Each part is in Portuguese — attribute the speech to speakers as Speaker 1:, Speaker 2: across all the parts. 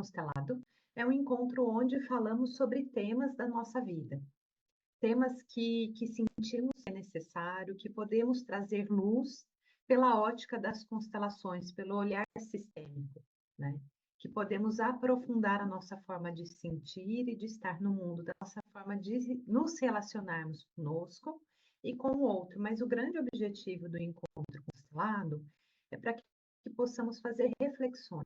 Speaker 1: Constelado é um encontro onde falamos sobre temas da nossa vida, temas que sentimos ser necessário, que podemos trazer luz pela ótica das constelações, pelo olhar sistêmico, né? Que podemos aprofundar a nossa forma de sentir e de estar no mundo, da nossa forma de nos relacionarmos conosco e com o outro. Mas o grande objetivo do encontro constelado é para que possamos fazer reflexões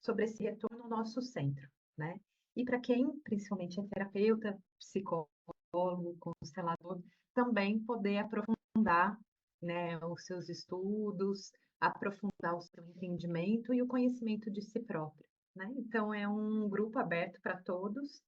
Speaker 1: sobre esse retorno ao nosso centro, né? E para quem, principalmente, é terapeuta, psicólogo, constelador, também poder aprofundar, né, os seus estudos, aprofundar o seu entendimento e o conhecimento de si próprio, né? Então, é um grupo aberto para todos,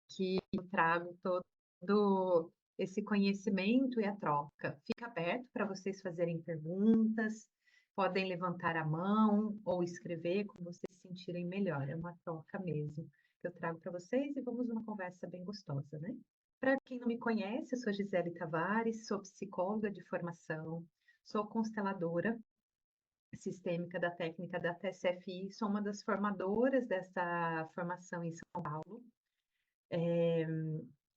Speaker 1: que eu trago todo esse conhecimento e a troca. Fica aberto para vocês fazerem perguntas, podem levantar a mão ou escrever como vocês se sentirem melhor. É uma troca mesmo que eu trago para vocês e vamos numa conversa bem gostosa, né? Para quem não me conhece, eu sou Gisele Tavares, sou psicóloga de formação, sou consteladora sistêmica da técnica da TCFI, sou uma das formadoras dessa formação em São Paulo.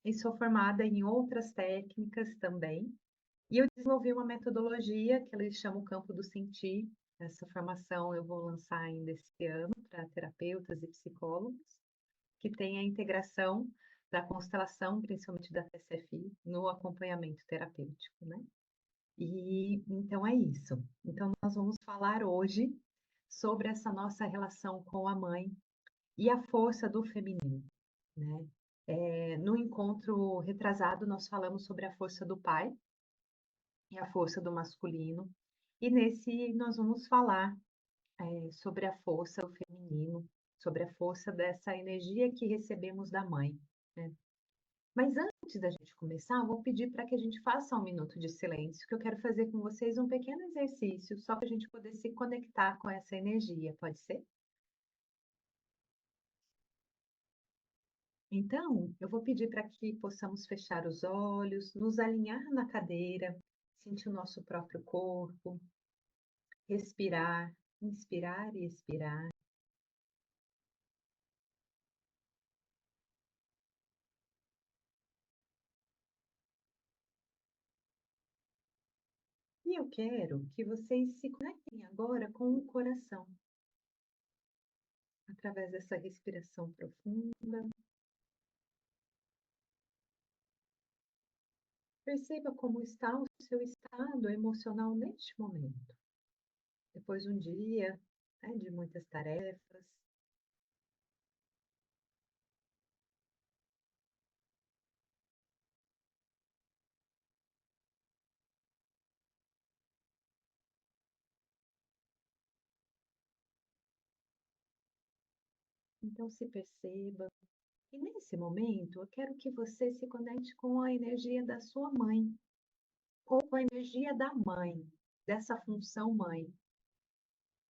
Speaker 1: E sou formada em outras técnicas também. E eu desenvolvi uma metodologia que eles chamam o campo do sentir. Essa formação eu vou lançar ainda esse ano para terapeutas e psicólogos, que tem a integração da constelação, principalmente da TCFI, no acompanhamento terapêutico, né? E então é isso. Então nós vamos falar hoje sobre essa nossa relação com a mãe e a força do feminino, né? No encontro retrasado, nós falamos sobre a força do pai e a força do masculino, e nesse nós vamos falar sobre a força do feminino, sobre a força dessa energia que recebemos da mãe, né? Mas antes da gente começar, eu vou pedir para que a gente faça um minuto de silêncio, que eu quero fazer com vocês um pequeno exercício, só para a gente poder se conectar com essa energia, pode ser? Então, eu vou pedir para que possamos fechar os olhos, nos alinhar na cadeira, sentir o nosso próprio corpo, respirar, inspirar e expirar. E eu quero que vocês se conectem agora com o coração, através dessa respiração profunda. Perceba como está o seu estado emocional neste momento, depois de um dia, né, de muitas tarefas. Então se perceba. E nesse momento, eu quero que você se conecte com a energia da sua mãe, ou com a energia da mãe, dessa função mãe.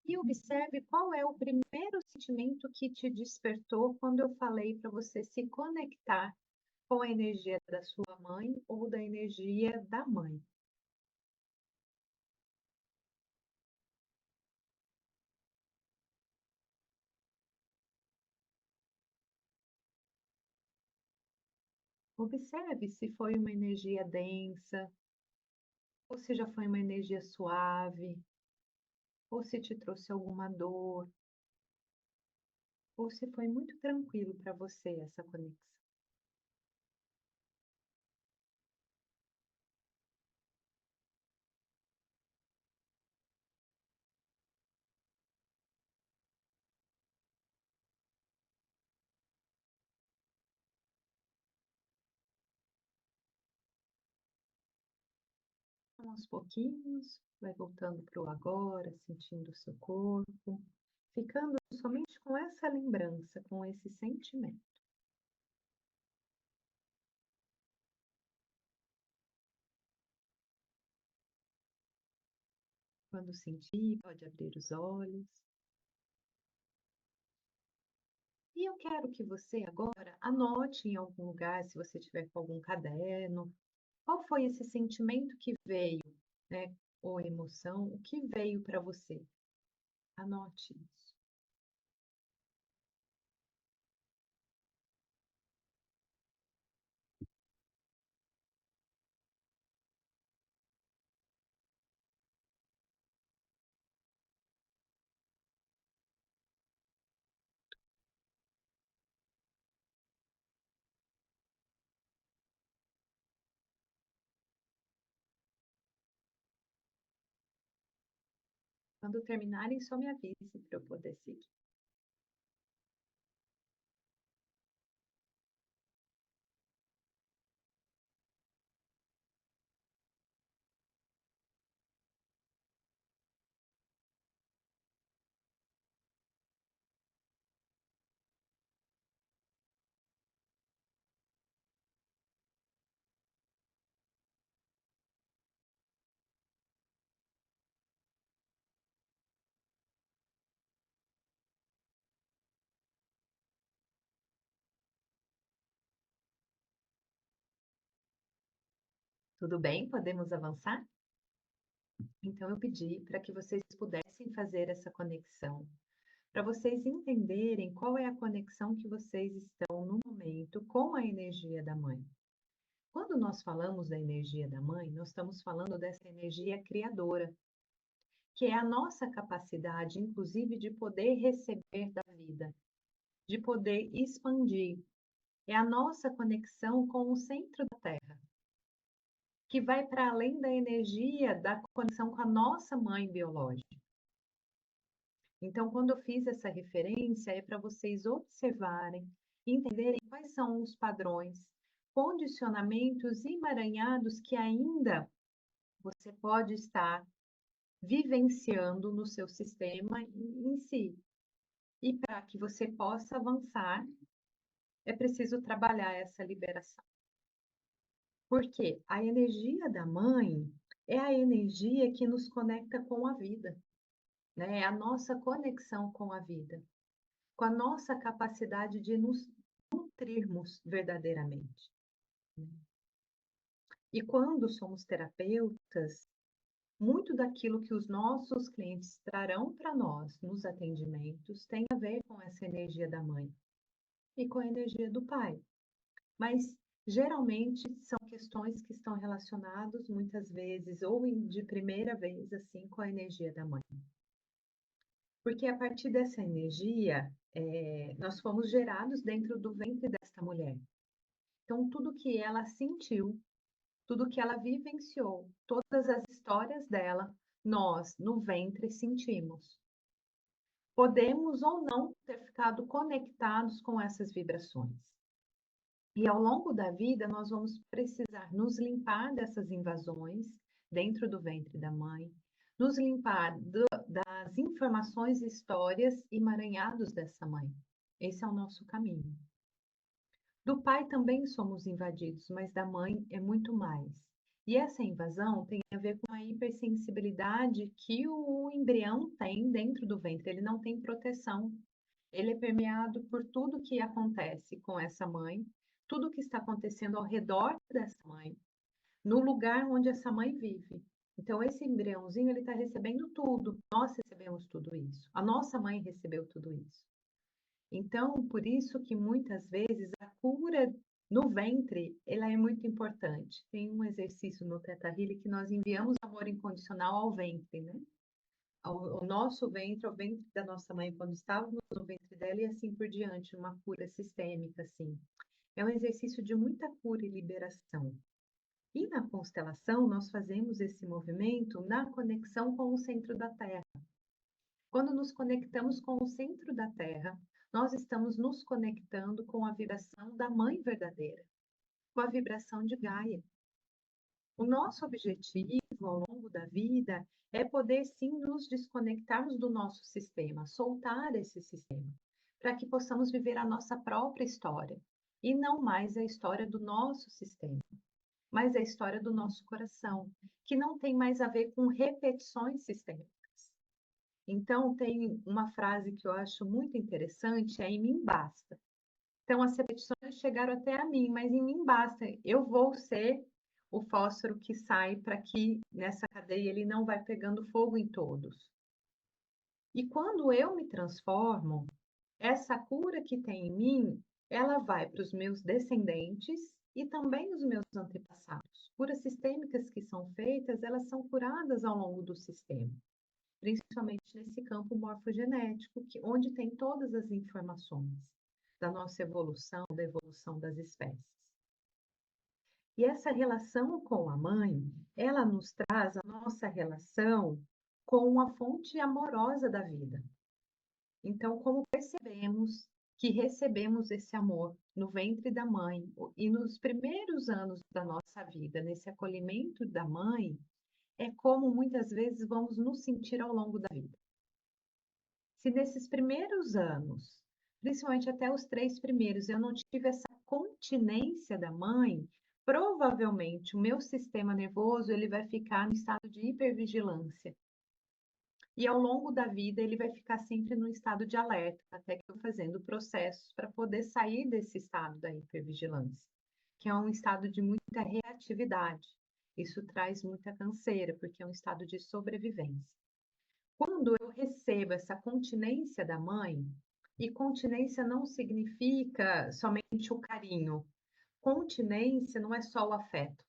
Speaker 1: E observe qual é o primeiro sentimento que te despertou quando eu falei para você se conectar com a energia da sua mãe ou da energia da mãe. Observe se foi uma energia densa, ou se já foi uma energia suave, ou se te trouxe alguma dor, ou se foi muito tranquilo para você essa conexão. Então, aos pouquinhos, vai voltando para o agora, sentindo o seu corpo, ficando somente com essa lembrança, com esse sentimento. Quando sentir, pode abrir os olhos. E eu quero que você agora anote em algum lugar, se você tiver com algum caderno, qual foi esse sentimento que veio, né? Ou emoção, o que veio para você? Anote isso. Quando terminarem, só me avise para eu poder seguir. Tudo bem? Podemos avançar? Então, eu pedi para que vocês pudessem fazer essa conexão, para vocês entenderem qual é a conexão que vocês estão no momento com a energia da mãe. Quando nós falamos da energia da mãe, nós estamos falando dessa energia criadora, que é a nossa capacidade, inclusive, de poder receber da vida, de poder expandir. É a nossa conexão com o centro da Terra, que vai para além da energia da conexão com a nossa mãe biológica. Então, quando eu fiz essa referência, é para vocês observarem, entenderem quais são os padrões, condicionamentos emaranhados que ainda você pode estar vivenciando no seu sistema em si. E para que você possa avançar, é preciso trabalhar essa liberação. Porque a energia da mãe é a energia que nos conecta com a vida, né? É a nossa conexão com a vida, com a nossa capacidade de nos nutrirmos verdadeiramente, né? E quando somos terapeutas, muito daquilo que os nossos clientes trarão para nós nos atendimentos tem a ver com essa energia da mãe e com a energia do pai. Mas geralmente são questões que estão relacionadas muitas vezes ou de primeira vez assim com a energia da mãe. Porque a partir dessa energia, nós fomos gerados dentro do ventre desta mulher. Então tudo que ela sentiu, tudo que ela vivenciou, todas as histórias dela, nós no ventre sentimos. Podemos ou não ter ficado conectados com essas vibrações. E ao longo da vida, nós vamos precisar nos limpar dessas invasões dentro do ventre da mãe, nos limpar das informações e histórias emaranhados dessa mãe. Esse é o nosso caminho. Do pai também somos invadidos, mas da mãe é muito mais. E essa invasão tem a ver com a hipersensibilidade que o embrião tem dentro do ventre. Ele não tem proteção. Ele é permeado por tudo que acontece com essa mãe, tudo que está acontecendo ao redor dessa mãe, no lugar onde essa mãe vive. Então, esse embriãozinho, ele está recebendo tudo. Nós recebemos tudo isso. A nossa mãe recebeu tudo isso. Então, por isso que muitas vezes a cura no ventre, ela é muito importante. Tem um exercício no Theta Healing que nós enviamos amor incondicional ao ventre, né? Ao nosso ventre, ao ventre da nossa mãe, quando estávamos no ventre dela e assim por diante, uma cura sistêmica, assim. É um exercício de muita cura e liberação. E na constelação, nós fazemos esse movimento na conexão com o centro da Terra. Quando nos conectamos com o centro da Terra, nós estamos nos conectando com a vibração da Mãe verdadeira, com a vibração de Gaia. O nosso objetivo ao longo da vida é poder sim nos desconectarmos do nosso sistema, soltar esse sistema, para que possamos viver a nossa própria história e não mais a história do nosso sistema, mas a história do nosso coração, que não tem mais a ver com repetições sistêmicas. Então, tem uma frase que eu acho muito interessante, é em mim basta. Então, as repetições chegaram até a mim, mas em mim basta. Eu vou ser o fósforo que sai para que nessa cadeia ele não vai pegando fogo em todos. E quando eu me transformo, essa cura que tem em mim, ela vai para os meus descendentes e também os meus antepassados. Curas sistêmicas que são feitas, elas são curadas ao longo do sistema, principalmente nesse campo morfogenético, onde tem todas as informações da nossa evolução, da evolução das espécies. E essa relação com a mãe, ela nos traz a nossa relação com a fonte amorosa da vida. Então, como percebemos que recebemos esse amor no ventre da mãe e nos primeiros anos da nossa vida, nesse acolhimento da mãe, é como muitas vezes vamos nos sentir ao longo da vida. Se nesses primeiros anos, principalmente até os 3 primeiros, eu não tive essa continência da mãe, provavelmente o meu sistema nervoso ele vai ficar no estado de hipervigilância. E ao longo da vida ele vai ficar sempre no estado de alerta, até que eu fazendo processos para poder sair desse estado da hipervigilância, que é um estado de muita reatividade. Isso traz muita canseira, porque é um estado de sobrevivência. Quando eu recebo essa continência da mãe, e continência não significa somente o carinho. Continência não é só o afeto,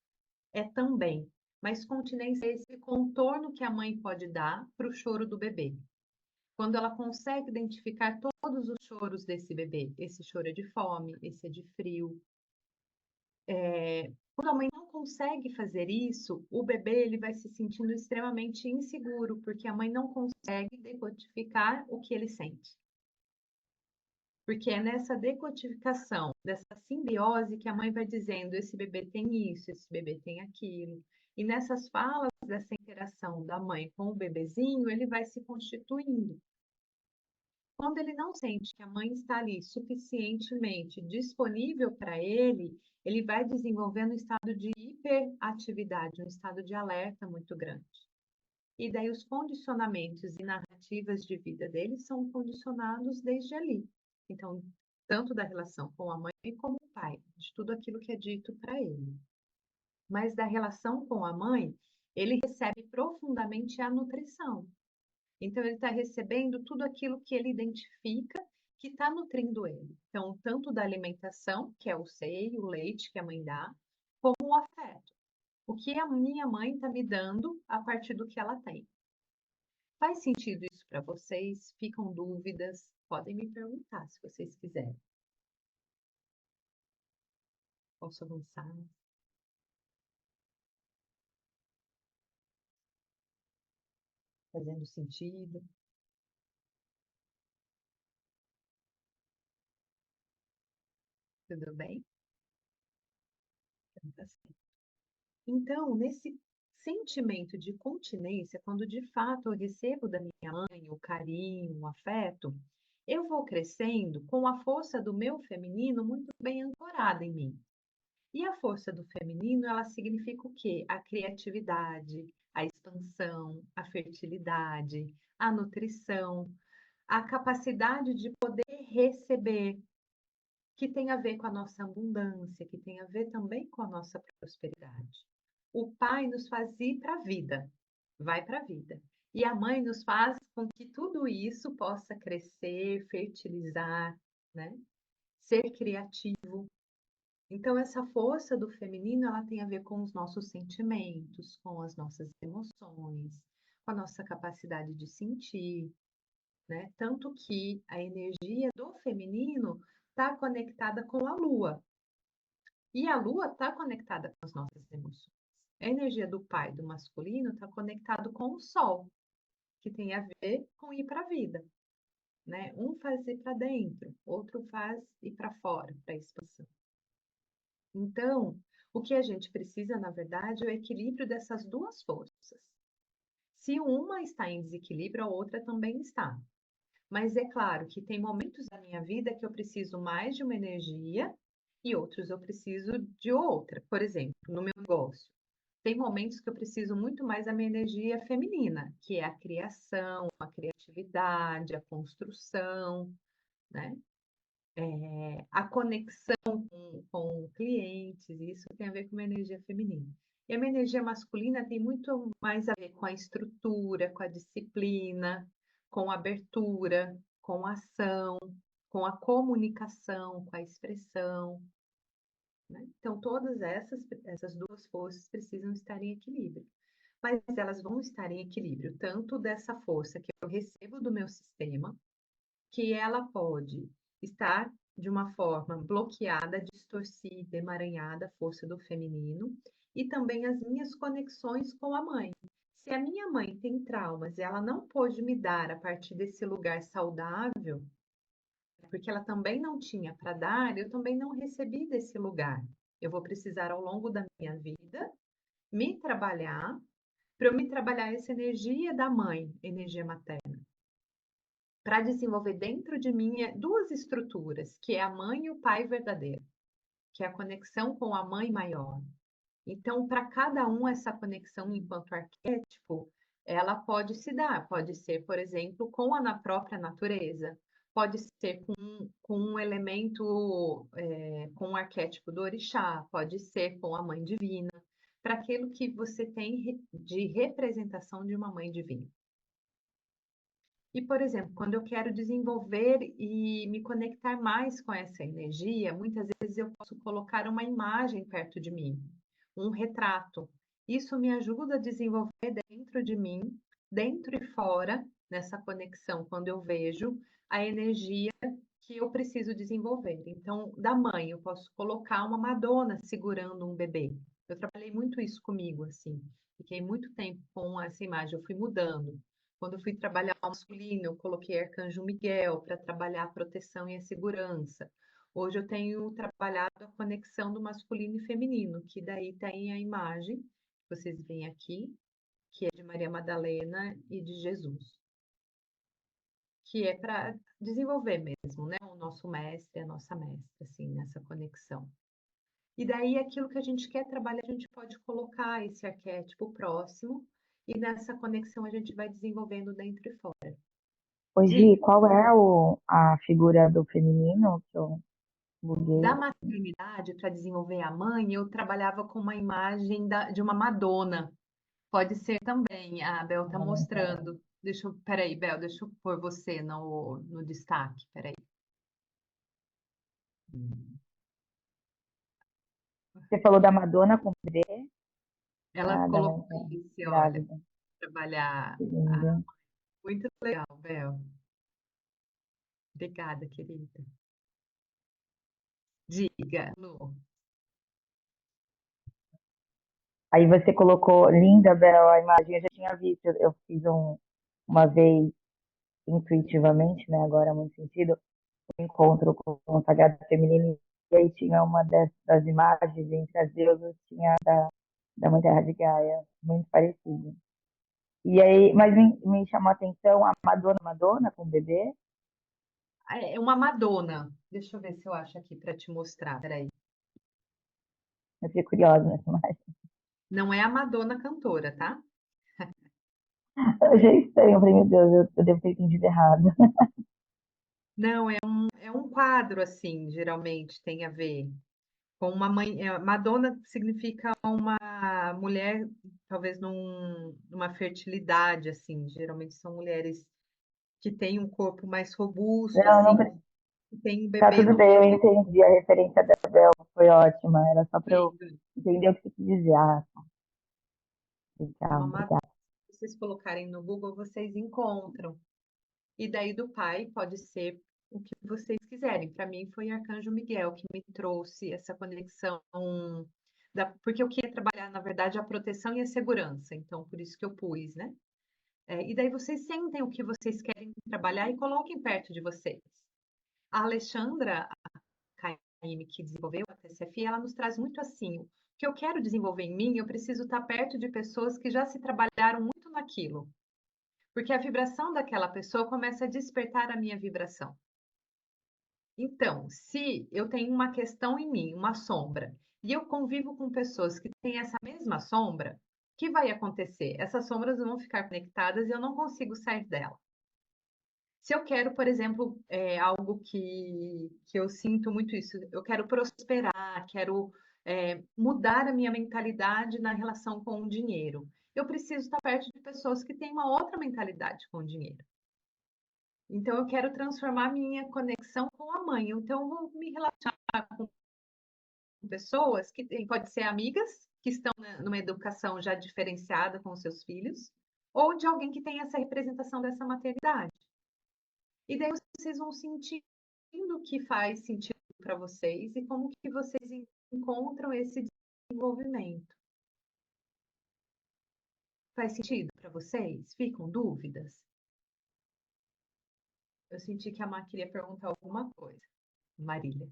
Speaker 1: é também. Mas continência é esse contorno que a mãe pode dar para o choro do bebê. Quando ela consegue identificar todos os choros desse bebê. Esse choro é de fome, esse é de frio. Quando a mãe não consegue fazer isso, o bebê ele vai se sentindo extremamente inseguro, porque a mãe não consegue decodificar o que ele sente. Porque é nessa decodificação, dessa simbiose, que a mãe vai dizendo: esse bebê tem isso, esse bebê tem aquilo. E nessas falas dessa interação da mãe com o bebezinho, ele vai se constituindo. Quando ele não sente que a mãe está ali suficientemente disponível para ele, ele vai desenvolvendo um estado de hiperatividade, um estado de alerta muito grande. E daí os condicionamentos e narrativas de vida dele são condicionados desde ali. Então, tanto da relação com a mãe como o pai, de tudo aquilo que é dito para ele. Mas da relação com a mãe, ele recebe profundamente a nutrição. Então, ele está recebendo tudo aquilo que ele identifica que está nutrindo ele. Então, tanto da alimentação, que é o seio, o leite que a mãe dá, como o afeto. O que a minha mãe está me dando a partir do que ela tem. Faz sentido isso para vocês? Ficam dúvidas? Podem me perguntar se vocês quiserem. Posso avançar? Fazendo sentido? Tudo bem? Então, tá certo. Então, nesse sentimento de continência, quando de fato eu recebo da minha mãe o carinho, o afeto, eu vou crescendo com a força do meu feminino muito bem ancorada em mim. E a força do feminino, ela significa o quê? A criatividade, a expansão, a fertilidade, a nutrição, a capacidade de poder receber, que tem a ver com a nossa abundância, que tem a ver também com a nossa prosperidade. O pai nos faz ir para a vida, vai para a vida. E a mãe nos faz com que tudo isso possa crescer, fertilizar, né? Ser criativo. Então, essa força do feminino, ela tem a ver com os nossos sentimentos, com as nossas emoções, com a nossa capacidade de sentir, né? Tanto que a energia do feminino está conectada com a lua. E a lua está conectada com as nossas emoções. A energia do pai, do masculino, está conectado com o sol, que tem a ver com ir para a vida, né? Um faz ir para dentro, outro faz ir para fora, para a expansão. Então, o que a gente precisa, na verdade, é o equilíbrio dessas duas forças. Se uma está em desequilíbrio, a outra também está. Mas é claro que tem momentos da minha vida que eu preciso mais de uma energia e outros eu preciso de outra. Por exemplo, no meu negócio, tem momentos que eu preciso muito mais da minha energia feminina, que é a criação, a criatividade, a construção, né? A conexão com clientes, isso tem a ver com uma energia feminina. E a minha energia masculina tem muito mais a ver com a estrutura, com a disciplina, com a abertura, com a ação, com a comunicação, com a expressão, né? Então, todas essas duas forças precisam estar em equilíbrio. Mas elas vão estar em equilíbrio tanto dessa força que eu recebo do meu sistema, que ela pode estar de uma forma bloqueada, distorcida, emaranhada, a força do feminino, e também as minhas conexões com a mãe. Se a minha mãe tem traumas e ela não pôde me dar a partir desse lugar saudável, porque ela também não tinha para dar, eu também não recebi desse lugar. Eu vou precisar, ao longo da minha vida, me trabalhar, para eu me trabalhar essa energia da mãe, energia materna, para desenvolver dentro de mim duas estruturas, que é a mãe e o pai verdadeiro, que é a conexão com a mãe maior. Então, para cada um, essa conexão enquanto arquétipo, ela pode se dar, pode ser, por exemplo, com a própria natureza, pode ser com um elemento, com o arquétipo do orixá, pode ser com a mãe divina, para aquilo que você tem de representação de uma mãe divina. E, por exemplo, quando eu quero desenvolver e me conectar mais com essa energia, muitas vezes eu posso colocar uma imagem perto de mim, um retrato. Isso me ajuda a desenvolver dentro de mim, dentro e fora, nessa conexão, quando eu vejo a energia que eu preciso desenvolver. Então, da mãe, eu posso colocar uma Madonna segurando um bebê. Eu trabalhei muito isso comigo, assim. Fiquei muito tempo com essa imagem, eu fui mudando. Quando eu fui trabalhar o masculino, eu coloquei Arcanjo Miguel para trabalhar a proteção e a segurança. Hoje eu tenho trabalhado a conexão do masculino e feminino, que daí tem a imagem que vocês veem aqui, que é de Maria Madalena e de Jesus, que é para desenvolver mesmo, né? O nosso mestre, a nossa mestra, assim, nessa conexão. E daí aquilo que a gente quer trabalhar, a gente pode colocar esse arquétipo próximo e nessa conexão a gente vai desenvolvendo dentro e fora.
Speaker 2: Ô,
Speaker 1: Diga,
Speaker 2: Gi, qual é a figura do feminino que eu
Speaker 1: da
Speaker 2: buguei?
Speaker 1: maternidade para desenvolver a mãe, eu trabalhava com uma imagem de uma Madonna. Pode ser também, a Bel está mostrando. Peraí, Bel, deixa eu pôr você no destaque, peraí.
Speaker 2: Você falou da Madonna com o bebê?
Speaker 1: Ela
Speaker 2: Ah, da mãe
Speaker 1: colocou isso, olha,
Speaker 2: grávida.
Speaker 1: trabalhar.
Speaker 2: Que linda.
Speaker 1: Muito legal, Bel. Obrigada, querida. Diga, Lu.
Speaker 2: Aí você colocou linda, Bel, a imagem. Eu já tinha visto, eu fiz uma vez intuitivamente, né? Agora muito sentido, um encontro com o Sagrado Feminino. E aí tinha uma das imagens entre as deusas, tinha da Mãe Terra de Gaia, muito parecido. E aí, mas me chamou a atenção a Madonna com o bebê.
Speaker 1: É uma Madonna. Deixa eu ver se eu acho aqui para te mostrar. Peraí.
Speaker 2: Eu fiquei curiosa nessa imagem.
Speaker 1: Não é a Madonna cantora, tá?
Speaker 2: Eu achei estranho, eu falei, meu Deus, eu devo ter entendido errado.
Speaker 1: Não, é um quadro assim, geralmente tem a ver com uma mãe. Madonna significa uma mulher, talvez numa fertilidade, assim. Geralmente são mulheres que têm um corpo mais robusto,
Speaker 2: Não,
Speaker 1: assim,
Speaker 2: não,
Speaker 1: que tem um
Speaker 2: tá
Speaker 1: bebê
Speaker 2: tudo
Speaker 1: no
Speaker 2: bem, eu entendi a referência da Bel, foi ótima, era só para eu
Speaker 1: peito.
Speaker 2: entender o que você quis dizer. Ah, legal,
Speaker 1: Uma Madonna.
Speaker 2: obrigada.
Speaker 1: Se vocês colocarem no Google, vocês encontram. E daí do pai pode ser o que vocês quiserem. Para mim foi Arcanjo Miguel que me trouxe essa conexão porque eu queria trabalhar, na verdade, a proteção e a segurança. Então, por isso que eu pus, né? E daí vocês sentem o que vocês querem trabalhar e coloquem perto de vocês. A Alexandra Caime, que desenvolveu a TCFI, ela nos traz muito assim. O que eu quero desenvolver em mim, eu preciso estar perto de pessoas que já se trabalharam muito naquilo. Porque a vibração daquela pessoa começa a despertar a minha vibração. Então, se eu tenho uma questão em mim, uma sombra, e eu convivo com pessoas que têm essa mesma sombra, o que vai acontecer? Essas sombras vão ficar conectadas e eu não consigo sair dela. Se eu quero, por exemplo, algo que eu sinto muito isso, eu quero prosperar, quero mudar a minha mentalidade na relação com o dinheiro. Eu preciso estar perto de pessoas que têm uma outra mentalidade com o dinheiro. Então, eu quero transformar minha conexão com a mãe. Então, eu vou me relacionar com pessoas que pode ser amigas, que estão numa educação já diferenciada com os seus filhos, ou de alguém que tem essa representação dessa maternidade. E daí vocês vão sentindo o que faz sentido para vocês e como que vocês encontram esse desenvolvimento. Faz sentido para vocês? Ficam dúvidas? Eu senti que a Má queria perguntar alguma coisa. Marília.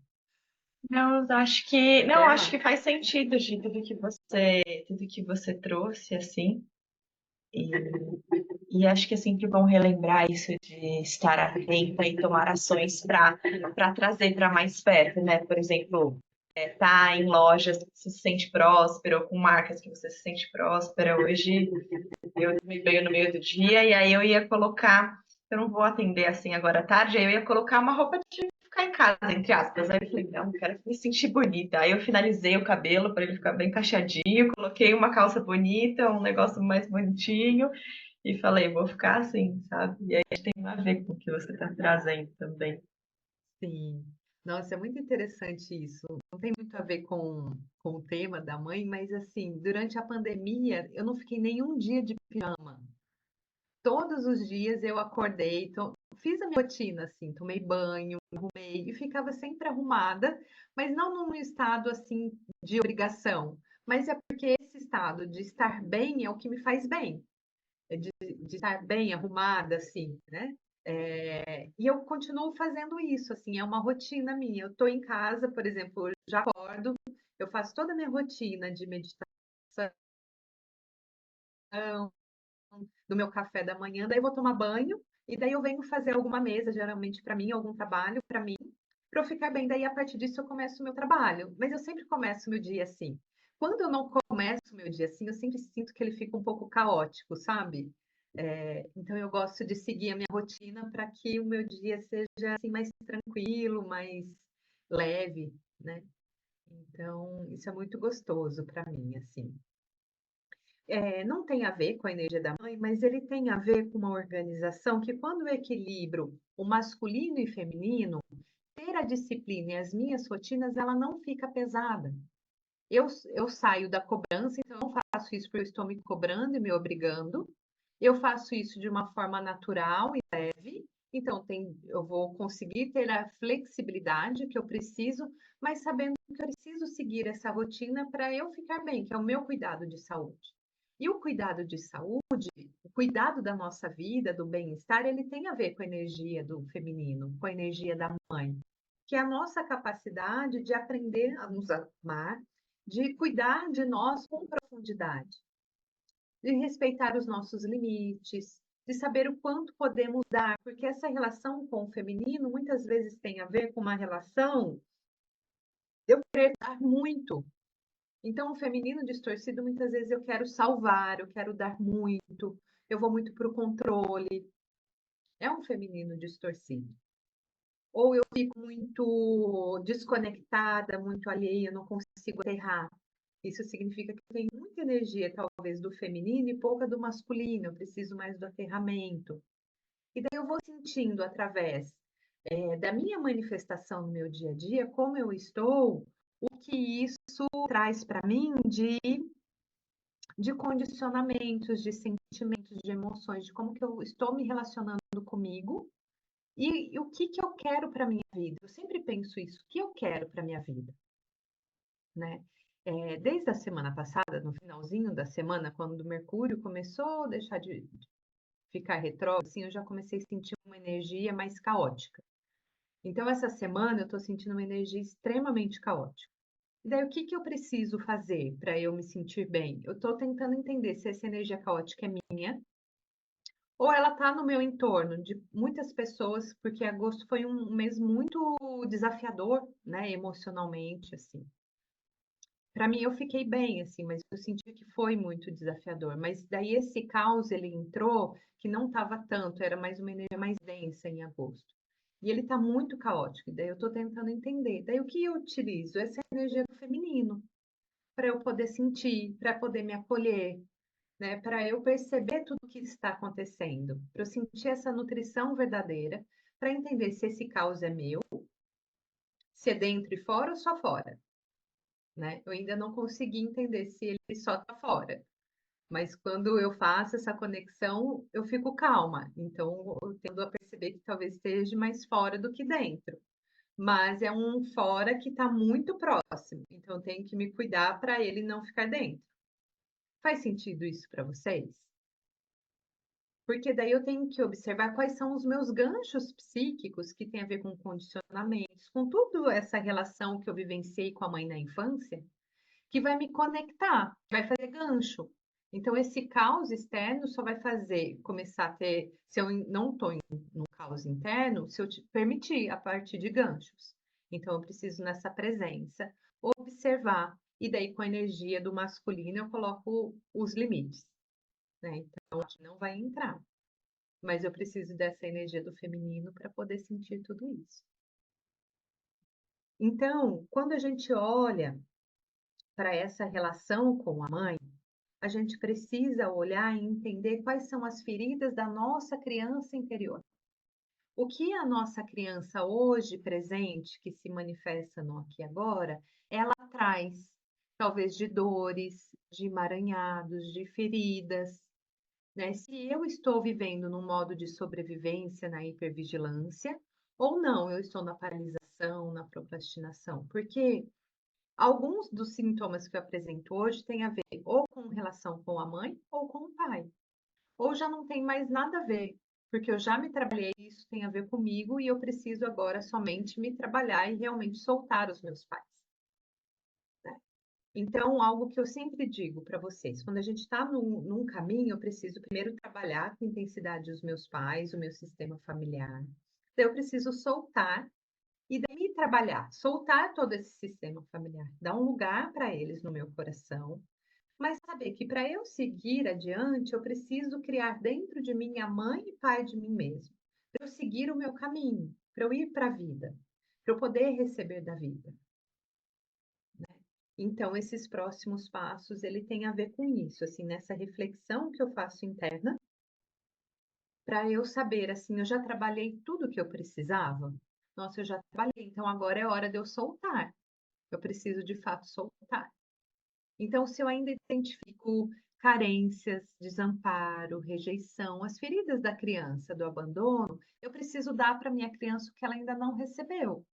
Speaker 3: Não, acho que não,
Speaker 1: Quer,
Speaker 3: acho
Speaker 1: Má?
Speaker 3: que faz sentido de tudo que você trouxe assim. E, e acho que é sempre bom relembrar isso de estar atenta e tomar ações para trazer para mais perto, né? Por exemplo, tá em lojas que você se sente próspero, ou com marcas que você se sente próspera. Hoje eu me veio no meio do dia e aí eu ia colocar, eu não vou atender assim agora à tarde, aí eu ia colocar uma roupa de ficar em casa, entre aspas. Aí eu falei, não, quero me sentir bonita. Aí eu finalizei o cabelo para ele ficar bem encaixadinho, coloquei uma calça bonita, um negócio mais bonitinho e falei, vou ficar assim, sabe? E aí tem a ver com o que você está trazendo também.
Speaker 1: Sim. Nossa, é muito interessante isso. Não tem muito a ver com o tema da mãe, mas assim, durante a pandemia, eu não fiquei nenhum dia de pijama. Todos os dias eu acordei, fiz a minha rotina, assim, tomei banho, me arrumei e ficava sempre arrumada, mas não num estado assim de obrigação, mas é porque esse estado de estar bem é o que me faz bem, de estar bem arrumada, assim, né? E eu continuo fazendo isso, assim, é uma rotina minha. Eu estou em casa, por exemplo, eu já acordo, eu faço toda a minha rotina de meditação, do meu café da manhã, daí eu vou tomar banho e daí eu venho fazer alguma mesa, geralmente para mim, algum trabalho para mim, para eu ficar bem. Daí a partir disso eu começo o meu trabalho. Mas eu sempre começo o meu dia assim. Quando eu não começo o meu dia assim, eu sempre sinto que ele fica um pouco caótico, sabe? Então eu gosto de seguir a minha rotina para que o meu dia seja assim mais tranquilo, mais leve, né? Então isso é muito gostoso para mim, assim. Não tem a ver com a energia da mãe, mas ele tem a ver com uma organização que, quando eu equilibro o masculino e feminino, ter a disciplina e as minhas rotinas, ela não fica pesada. Eu saio da cobrança, então eu não faço isso porque eu estou me cobrando e me obrigando. Eu faço isso de uma forma natural e leve. Então, eu vou conseguir ter a flexibilidade que eu preciso, mas sabendo que eu preciso seguir essa rotina para eu ficar bem, que é o meu cuidado de saúde. E o cuidado de saúde, o cuidado da nossa vida, do bem-estar, ele tem a ver com a energia do feminino, com a energia da mãe, que é a nossa capacidade de aprender a nos amar, de cuidar de nós com profundidade, de respeitar os nossos limites, de saber o quanto podemos dar, porque essa relação com o feminino muitas vezes tem a ver com uma relação de eu querer dar muito. Então, o feminino distorcido, muitas vezes eu quero salvar, eu quero dar muito, eu vou muito para o controle. É um feminino distorcido. Ou eu fico muito desconectada, muito alheia, não consigo aterrar. Isso significa que eu tenho muita energia, talvez, do feminino e pouca do masculino. Eu preciso mais do aterramento. E daí eu vou sentindo através da minha manifestação no meu dia a dia, como eu estou, o que isso traz para mim de condicionamentos, de sentimentos, de emoções, de como que eu estou me relacionando comigo e o que que eu quero para minha vida. Eu sempre penso isso, o que eu quero para minha vida, né? Desde a semana passada, no finalzinho da semana, quando o Mercúrio começou a deixar de ficar retrógrado, assim, eu já comecei a sentir uma energia mais caótica. Então, essa semana eu estou sentindo uma energia extremamente caótica. E daí, o que que eu preciso fazer para eu me sentir bem? Eu estou tentando entender se essa energia caótica é minha ou ela está no meu entorno, de muitas pessoas, porque agosto foi um mês muito desafiador, né, emocionalmente, assim. Para mim, eu fiquei bem, assim, mas eu senti que foi muito desafiador. Mas daí esse caos, ele entrou, que não estava tanto, era mais uma energia mais densa em agosto. E ele está muito caótico, daí eu estou tentando entender. Daí o que eu utilizo? Essa energia do feminino, para eu poder sentir, para poder me acolher, né? Para eu perceber tudo o que está acontecendo, para eu sentir essa nutrição verdadeira, para entender se esse caos é meu, se é dentro e fora ou só fora, né? Eu ainda não consegui entender se ele só está fora. Mas quando eu faço essa conexão, eu fico calma. Então, eu tendo a perceber que talvez esteja mais fora do que dentro. Mas é um fora que está muito próximo. Então, eu tenho que me cuidar para ele não ficar dentro. Faz sentido isso para vocês? Porque daí eu tenho que observar quais são os meus ganchos psíquicos que tem a ver com condicionamentos, com tudo essa relação que eu vivenciei com a mãe na infância, que vai me conectar, vai fazer gancho. Então, esse caos externo só vai fazer começar a ter, se eu não estou no caos interno, se eu te permitir a partir de ganchos. Então, eu preciso nessa presença observar, e daí com a energia do masculino eu coloco os limites, né? Então, aqui não vai entrar, mas eu preciso dessa energia do feminino para poder sentir tudo isso. Então, quando a gente olha para essa relação com a mãe, a gente precisa olhar e entender quais são as feridas da nossa criança interior. O que a nossa criança hoje presente, que se manifesta no aqui e agora, ela traz, talvez de dores, de emaranhados, de feridas, né? Se eu estou vivendo num modo de sobrevivência, na hipervigilância, ou não, eu estou na paralisação, na procrastinação, porque alguns dos sintomas que eu apresento hoje têm a ver ou com relação com a mãe ou com o pai. Ou já não tem mais nada a ver, porque eu já me trabalhei, isso tem a ver comigo e eu preciso agora somente me trabalhar e realmente soltar os meus pais. Né? Então, algo que eu sempre digo para vocês, quando a gente está num caminho, eu preciso primeiro trabalhar com intensidade os meus pais, o meu sistema familiar. Daí eu preciso soltar e daí me trabalhar, soltar todo esse sistema familiar, dar um lugar para eles no meu coração, mas saber que para eu seguir adiante, eu preciso criar dentro de mim a mãe e pai de mim mesmo, para eu seguir o meu caminho, para eu ir para a vida, para eu poder receber da vida. Né? Então, esses próximos passos, ele tem a ver com isso, assim, nessa reflexão que eu faço interna, para eu saber, assim, eu já trabalhei tudo que eu precisava? Nossa, eu já trabalhei, então agora é hora de eu soltar. Eu preciso de fato soltar. Então, se eu ainda identifico carências, desamparo, rejeição, as feridas da criança, do abandono, eu preciso dar para minha criança o que ela ainda não recebeu.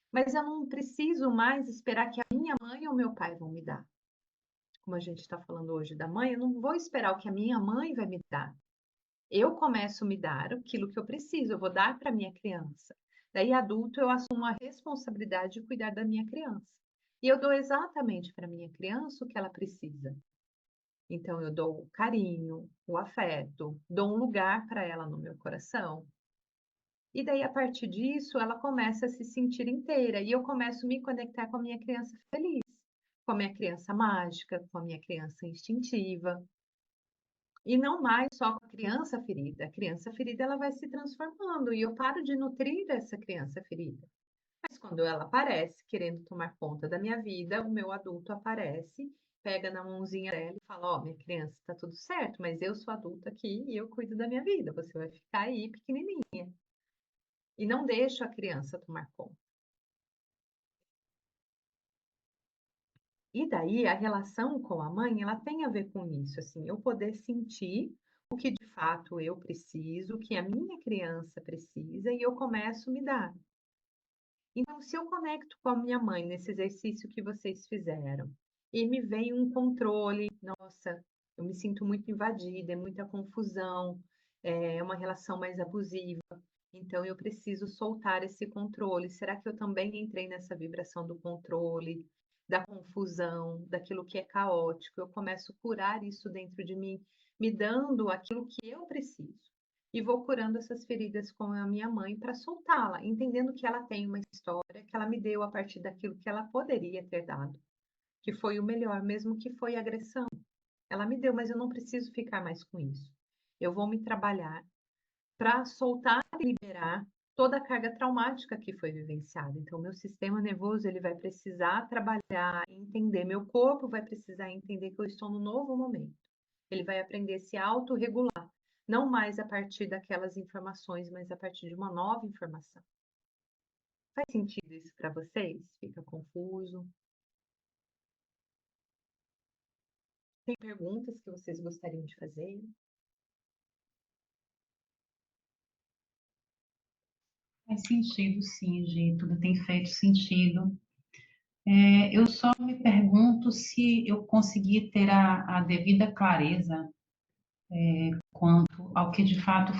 Speaker 1: Mas eu não preciso mais esperar que a minha mãe ou meu pai vão me dar. Como a gente está falando hoje da mãe, eu não vou esperar o que a minha mãe vai me dar. Eu começo a me dar aquilo que eu preciso, eu vou dar para minha criança. Daí, adulto, eu assumo a responsabilidade de cuidar da minha criança. E eu dou exatamente para minha criança o que ela precisa. Então, eu dou o carinho, o afeto, dou um lugar para ela no meu coração. E daí, a partir disso, ela começa a se sentir inteira. E eu começo a me conectar com a minha criança feliz, com a minha criança mágica, com a minha criança instintiva. E não mais só com a criança ferida. A criança ferida ela vai se transformando e eu paro de nutrir essa criança ferida. Mas quando ela aparece querendo tomar conta da minha vida, o meu adulto aparece, pega na mãozinha dela e fala: Ó, minha criança, tá tudo certo, mas eu sou adulta aqui e eu cuido da minha vida. Você vai ficar aí pequenininha. E não deixo a criança tomar conta. E daí a relação com a mãe, ela tem a ver com isso, assim, eu poder sentir o que de fato eu preciso, o que a minha criança precisa e eu começo a me dar. Então, se eu conecto com a minha mãe nesse exercício que vocês fizeram e me vem um controle, nossa, eu me sinto muito invadida, é muita confusão, é uma relação mais abusiva, então eu preciso soltar esse controle. Será que eu também entrei nessa vibração do controle, da confusão, daquilo que é caótico? Eu começo a curar isso dentro de mim, me dando aquilo que eu preciso e vou curando essas feridas com a minha mãe para soltá-la, entendendo que ela tem uma história que ela me deu a partir daquilo que ela poderia ter dado, que foi o melhor, mesmo que foi agressão. Ela me deu, mas eu não preciso ficar mais com isso. Eu vou me trabalhar para soltar e liberar toda a carga traumática que foi vivenciada. Então, meu sistema nervoso ele vai precisar trabalhar, entender, meu corpo vai precisar entender que eu estou no novo momento. Ele vai aprender a se autorregular, não mais a partir daquelas informações, mas a partir de uma nova informação. Faz sentido isso para vocês? Fica confuso? Tem perguntas que vocês gostariam de fazer?
Speaker 4: Faz sentido, sim, Gi, tudo tem feito sentido. Eu só me pergunto se eu consegui ter a devida clareza quanto ao que de fato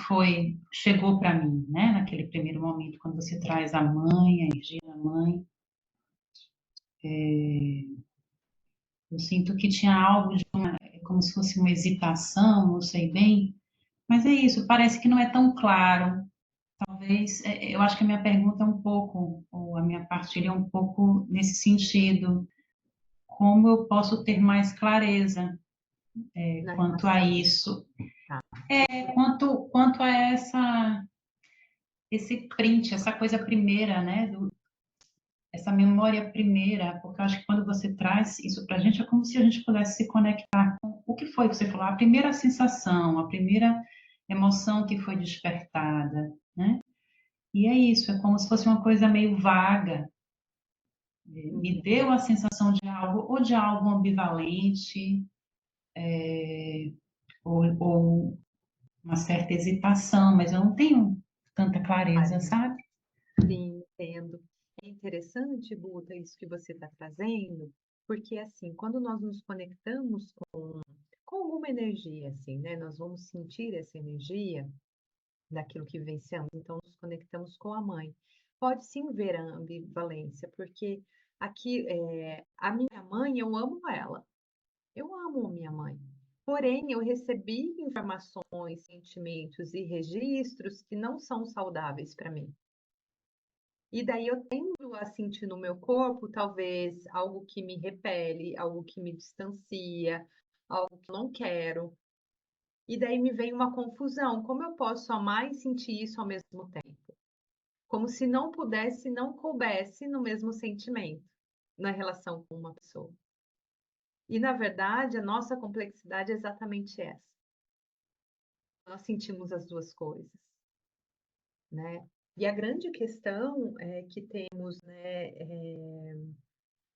Speaker 4: chegou para mim, né? Naquele primeiro momento, quando você traz a mãe, a energia da mãe, eu sinto que tinha algo como se fosse uma hesitação, não sei bem, mas é isso, parece que não é tão claro. Talvez, eu acho que a minha pergunta é um pouco, ou a minha partilha é um pouco nesse sentido, como eu posso ter mais clareza
Speaker 1: Na
Speaker 4: quanto a
Speaker 1: relação.
Speaker 4: isso,
Speaker 1: Tá.
Speaker 4: quanto a esse print, essa coisa primeira, né, essa memória primeira, porque eu acho que quando você traz isso para a gente, é como se a gente pudesse se conectar com o que foi que você falou, a primeira sensação, a primeira emoção que foi despertada, né? E é isso, é como se fosse uma coisa meio vaga, me deu a sensação de algo, ou de algo ambivalente, ou uma certa hesitação, mas eu não tenho tanta clareza, sabe?
Speaker 1: Sim, entendo. É interessante, Guta, isso que você está trazendo, porque assim, quando nós nos conectamos com alguma energia, assim, né? Nós vamos sentir essa energia daquilo que vivenciamos, então nos conectamos com a mãe. Pode sim ver a ambivalência, porque aqui, a minha mãe, eu amo ela, eu amo a minha mãe. Porém, eu recebi informações, sentimentos e registros que não são saudáveis para mim. E daí eu tendo a sentir no meu corpo, talvez, algo que me repele, algo que me distancia, algo que eu não quero. E daí me vem uma confusão. Como eu posso amar e sentir isso ao mesmo tempo? Como se não pudesse, não coubesse no mesmo sentimento, na relação com uma pessoa. E, na verdade, a nossa complexidade é exatamente essa. Nós sentimos as duas coisas, né? E a grande questão é que temos, né,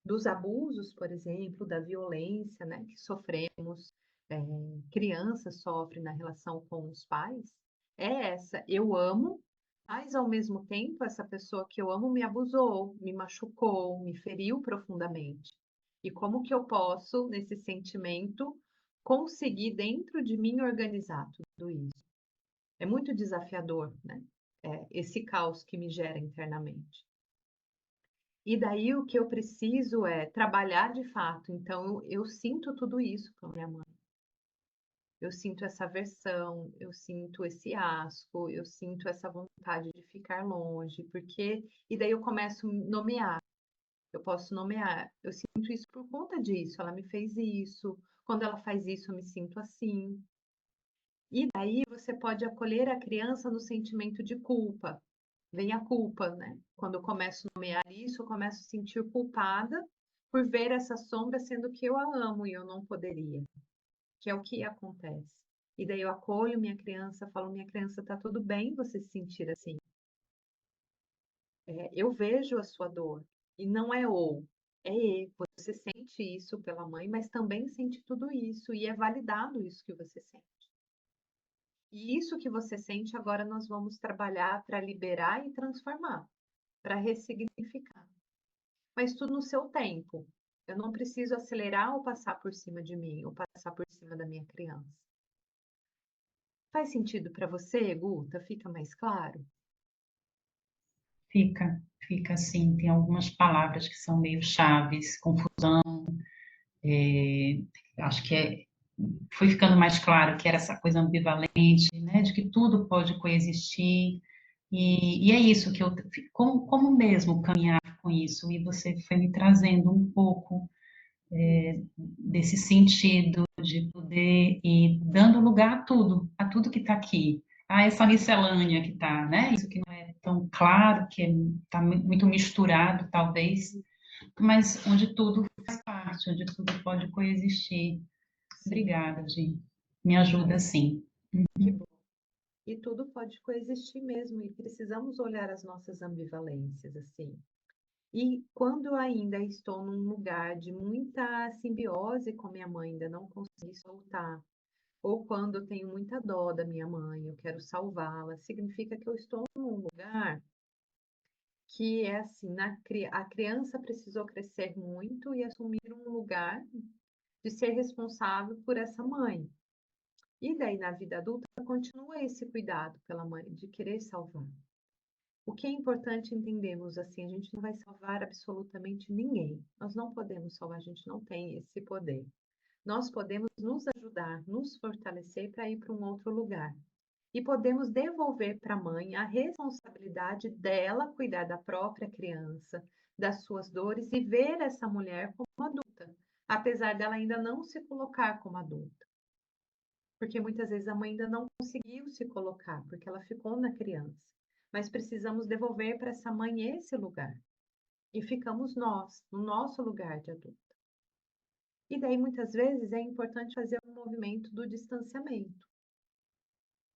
Speaker 1: dos abusos, por exemplo, da violência, né, que sofremos, crianças sofrem na relação com os pais, é essa: eu amo, mas ao mesmo tempo essa pessoa que eu amo me abusou, me machucou, me feriu profundamente. E como que eu posso, nesse sentimento, conseguir dentro de mim organizar tudo isso? É muito desafiador, né? Esse caos que me gera internamente. E daí o que eu preciso é trabalhar de fato. Então eu sinto tudo isso com a minha mãe. Eu sinto essa aversão, eu sinto esse asco, eu sinto essa vontade de ficar longe, porque e daí eu começo a nomear. Eu posso nomear. Eu sinto isso por conta disso. Ela me fez isso. Quando ela faz isso, eu me sinto assim. E daí você pode acolher a criança no sentimento de culpa. Vem a culpa, né? Quando eu começo a nomear isso, eu começo a sentir culpada por ver essa sombra, sendo que eu a amo e eu não poderia, que é o que acontece. E daí eu acolho minha criança, falo, minha criança, tá tudo bem você se sentir assim. Eu vejo a sua dor, e não é ou, é e. Você sente isso pela mãe, mas também sente tudo isso, e é validado isso que você sente. E isso que você sente, agora nós vamos trabalhar para liberar e transformar, para ressignificar. Mas tudo no seu tempo. Eu não preciso acelerar ou passar por cima de mim, ou passar por cima da minha criança. Faz sentido para você, Guta? Fica mais claro?
Speaker 4: Fica assim, tem algumas palavras que são meio chaves, confusão, é, acho que foi ficando mais claro que era essa coisa ambivalente, né, de que tudo pode coexistir, e é isso que eu, como mesmo caminhar com isso, e você foi me trazendo um pouco desse sentido de poder ir dando lugar a tudo que está aqui, a essa miscelânea que está, né, isso que não é tão claro, que está muito misturado, talvez, mas onde tudo faz parte, onde tudo pode coexistir.
Speaker 1: Sim,
Speaker 4: Obrigada, Gi. Me ajuda sim.
Speaker 1: que bom. E tudo pode coexistir mesmo, e precisamos olhar as nossas ambivalências, assim. E quando eu ainda estou num lugar de muita simbiose com minha mãe, ainda não consegui soltar, ou quando eu tenho muita dó da minha mãe, eu quero salvá-la, significa que eu estou num lugar que é assim, a criança precisou crescer muito e assumir um lugar de ser responsável por essa mãe. E daí, na vida adulta, continua esse cuidado pela mãe, de querer salvar. O que é importante entendermos assim, a gente não vai salvar absolutamente ninguém. Nós não podemos salvar, a gente não tem esse poder. Nós podemos nos ajudar, nos fortalecer para ir para um outro lugar. E podemos devolver para a mãe a responsabilidade dela cuidar da própria criança, das suas dores e ver essa mulher como adulta, apesar dela ainda não se colocar como adulta. Porque muitas vezes a mãe ainda não conseguiu se colocar, porque ela ficou na criança. Mas precisamos devolver para essa mãe esse lugar. E ficamos nós, no nosso lugar de adulto. E daí, muitas vezes, é importante fazer um movimento do distanciamento,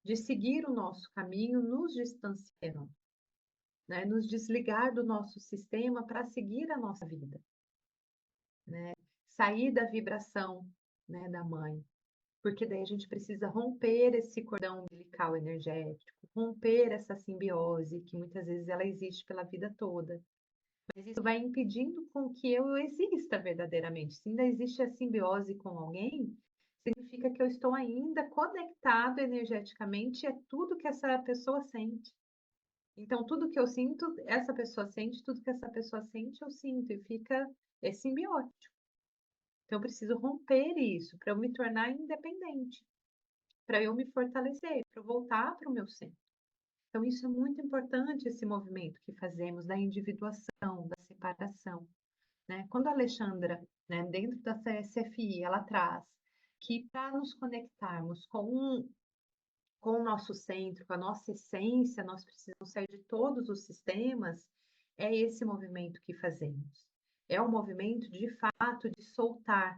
Speaker 1: de seguir o nosso caminho, nos distanciando, né? Nos desligar do nosso sistema para seguir a nossa vida, né? Sair da vibração, né, da mãe, porque daí a gente precisa romper esse cordão umbilical energético, romper essa simbiose que muitas vezes ela existe pela vida toda. Mas isso vai impedindo com que eu exista verdadeiramente. Se ainda existe a simbiose com alguém, significa que eu estou ainda conectado energeticamente, é tudo que essa pessoa sente. Então, tudo que eu sinto, essa pessoa sente, tudo que essa pessoa sente, eu sinto, e fica simbiótico. Então, eu preciso romper isso para eu me tornar independente, para eu me fortalecer, para eu voltar para o meu centro. Então, isso é muito importante, esse movimento que fazemos da individuação, da separação, né? Quando a Alexandra, né, dentro da CSFI, ela traz que para nos conectarmos com o nosso centro, com a nossa essência, nós precisamos sair de todos os sistemas, é esse movimento que fazemos. É o movimento, de fato, de soltar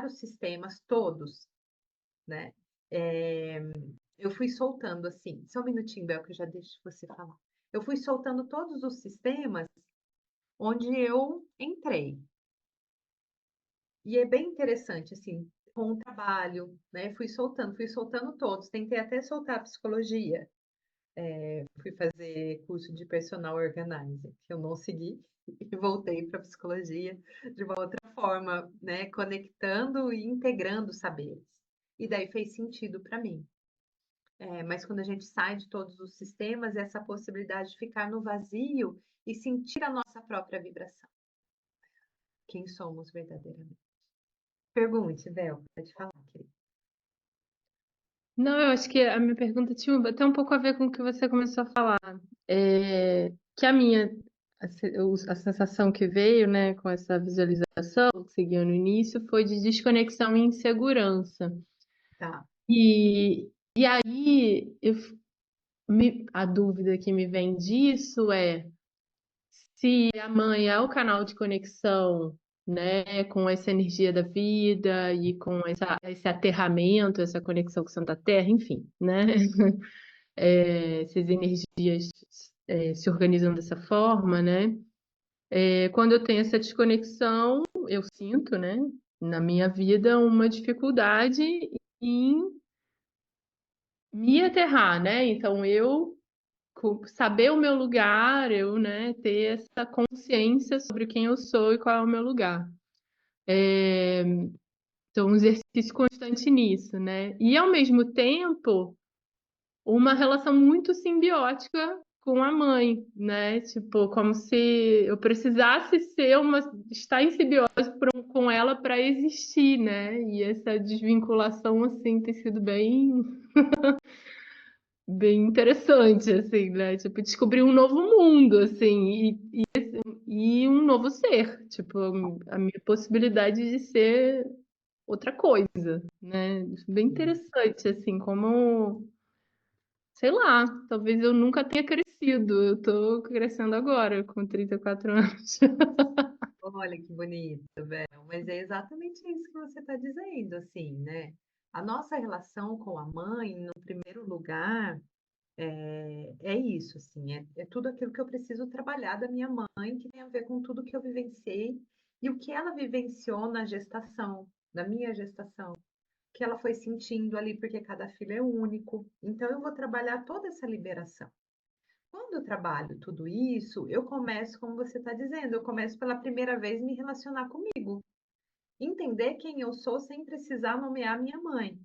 Speaker 1: os sistemas todos, né? Eu fui soltando assim, só um minutinho, Bel, que eu já deixo você falar. Eu fui soltando todos os sistemas onde eu entrei. E é bem interessante, assim, com o trabalho, né? Fui soltando todos. Tentei até soltar a psicologia. Fui fazer curso de personal organizer, que eu não segui, e voltei para a psicologia de uma outra forma, né? Conectando e integrando saberes. E daí fez sentido para mim. Mas quando a gente sai de todos os sistemas, essa possibilidade de ficar no vazio e sentir a nossa própria vibração. Quem somos verdadeiramente? Pergunte, Bel, pode falar, querida.
Speaker 5: Não, eu acho que a minha pergunta tinha até um pouco a ver com o que você começou a falar. Que a minha, a sensação que veio, né, com essa visualização que seguiu no início foi de desconexão e insegurança.
Speaker 1: Tá.
Speaker 5: E aí, a dúvida que me vem disso é se a mãe é o canal de conexão, né, com essa energia da vida e com esse aterramento, essa conexão com Santa Terra, enfim, né? Essas energias se organizam dessa forma, né? Quando eu tenho essa desconexão, eu sinto, né, na minha vida uma dificuldade em me aterrar, né? Então eu saber o meu lugar, eu, né, ter essa consciência sobre quem eu sou e qual é o meu lugar. Então, um exercício constante nisso, né? E, ao mesmo tempo, uma relação muito simbiótica com a mãe, né? Tipo, como se eu precisasse estar em simbiose com ela para existir, né? E essa desvinculação, assim, tem sido bem interessante, assim, né? Tipo, descobrir um novo mundo, assim, e um novo ser. Tipo, a minha possibilidade de ser outra coisa, né? Bem interessante, assim, como, sei lá, talvez eu nunca tenha crescido. Eu tô crescendo agora, com 34 anos.
Speaker 1: Olha que bonito, Bel. Mas é exatamente isso que você está dizendo, assim, né? A nossa relação com a mãe, no primeiro lugar, é isso, assim, é tudo aquilo que eu preciso trabalhar da minha mãe, que tem a ver com tudo que eu vivenciei e o que ela vivenciou na gestação, na minha gestação, que ela foi sentindo ali, porque cada filho é único. Então, eu vou trabalhar toda essa liberação. Quando eu trabalho tudo isso, eu começo, como você está dizendo, eu começo pela primeira vez me relacionar comigo. Entender quem eu sou sem precisar nomear minha mãe.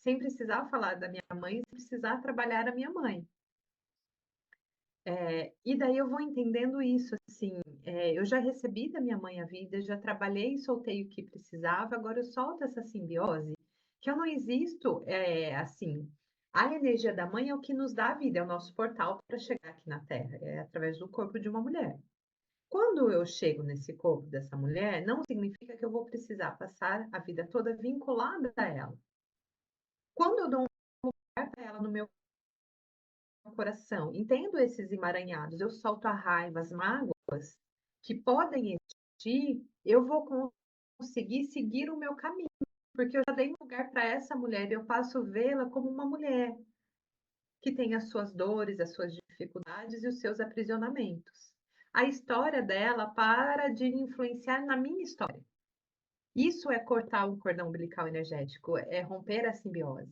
Speaker 1: sem precisar falar da minha mãe, sem precisar trabalhar a minha mãe. E daí eu vou entendendo isso, assim, eu já recebi da minha mãe a vida, já trabalhei e soltei o que precisava, agora eu solto essa simbiose, que eu não existo, assim, a energia da mãe é o que nos dá a vida, é o nosso portal para chegar aqui na Terra, é através do corpo de uma mulher. Quando eu chego nesse corpo dessa mulher, não significa que eu vou precisar passar a vida toda vinculada a ela. Quando eu dou um lugar para ela no meu coração, entendo esses emaranhados, eu solto a raiva, as mágoas que podem existir, eu vou conseguir seguir o meu caminho, porque eu já dei um lugar para essa mulher, eu passo a vê-la como uma mulher que tem as suas dores, as suas dificuldades e os seus aprisionamentos. A história dela para de influenciar na minha história. Isso é cortar o cordão umbilical energético, é romper a simbiose.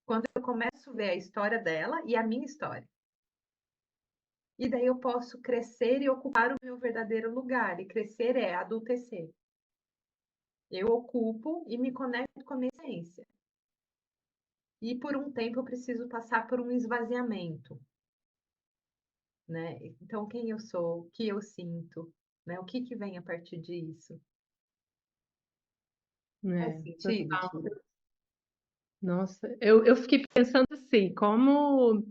Speaker 1: Quando eu começo a ver a história dela e a minha história. E daí eu posso crescer e ocupar o meu verdadeiro lugar. E crescer é adultecer. Eu ocupo e me conecto com a minha essência. E por um tempo eu preciso passar por um esvaziamento, né? Então, quem eu sou, o que eu sinto, né? O que vem a partir disso? Faz sentido,
Speaker 5: Total.
Speaker 1: Tia?
Speaker 5: Nossa, eu fiquei pensando assim, como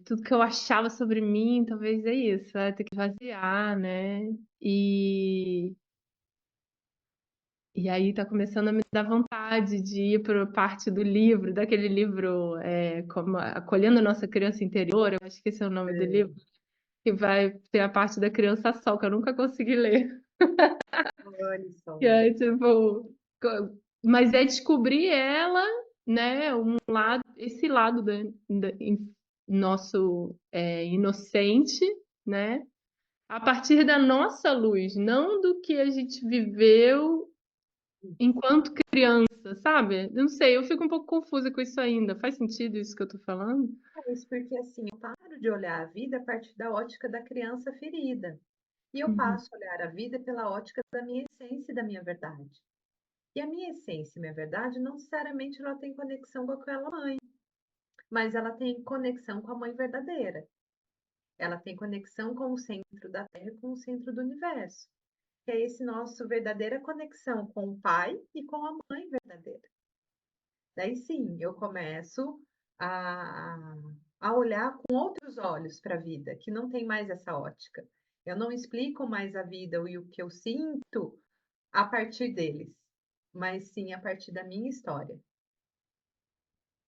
Speaker 5: tudo que eu achava sobre mim, talvez é isso, ter que vaziar, né? E aí tá começando a me dar vontade de ir para parte do livro, daquele livro, como Acolhendo a Nossa Criança Interior, eu acho que esse é o nome do livro, que vai ter a parte da criança sol, que eu nunca consegui ler.
Speaker 1: Olha só.
Speaker 5: Que é tipo, mas é descobrir ela, né, esse lado nosso inocente, né, a partir da nossa luz, não do que a gente viveu enquanto criança, sabe? Eu não sei, eu fico um pouco confusa com isso ainda. Faz sentido isso que eu tô falando?
Speaker 1: É isso porque assim, eu paro de olhar a vida a partir da ótica da criança ferida. E eu
Speaker 5: Uhum,
Speaker 1: passo a olhar a vida pela ótica da minha essência e da minha verdade. E a minha essência e minha verdade não necessariamente ela tem conexão com aquela mãe, mas ela tem conexão com a mãe verdadeira. Ela tem conexão com o centro da Terra e com o centro do universo. Que é esse nosso verdadeira conexão com o pai e com a mãe verdadeira. Daí sim, eu começo a, a olhar com outros olhos para a vida, que não tem mais essa ótica. Eu não explico mais a vida e o que eu sinto a partir deles, mas sim a partir da minha história.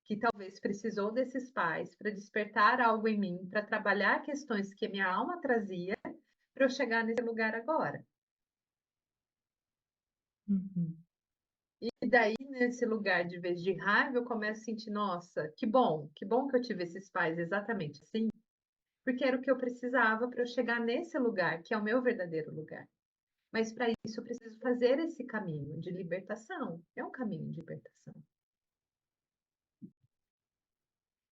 Speaker 1: Que talvez precisou desses pais para despertar algo em mim, para trabalhar questões que a minha alma trazia, para eu chegar nesse lugar agora.
Speaker 5: uhum.
Speaker 1: E daí, nesse lugar de vez de raiva, eu começo a sentir, nossa, que bom que eu tive esses pais exatamente assim, porque era o que eu precisava para eu chegar nesse lugar, que é o meu verdadeiro lugar. Mas para isso eu preciso fazer esse caminho de libertação. É um caminho de libertação.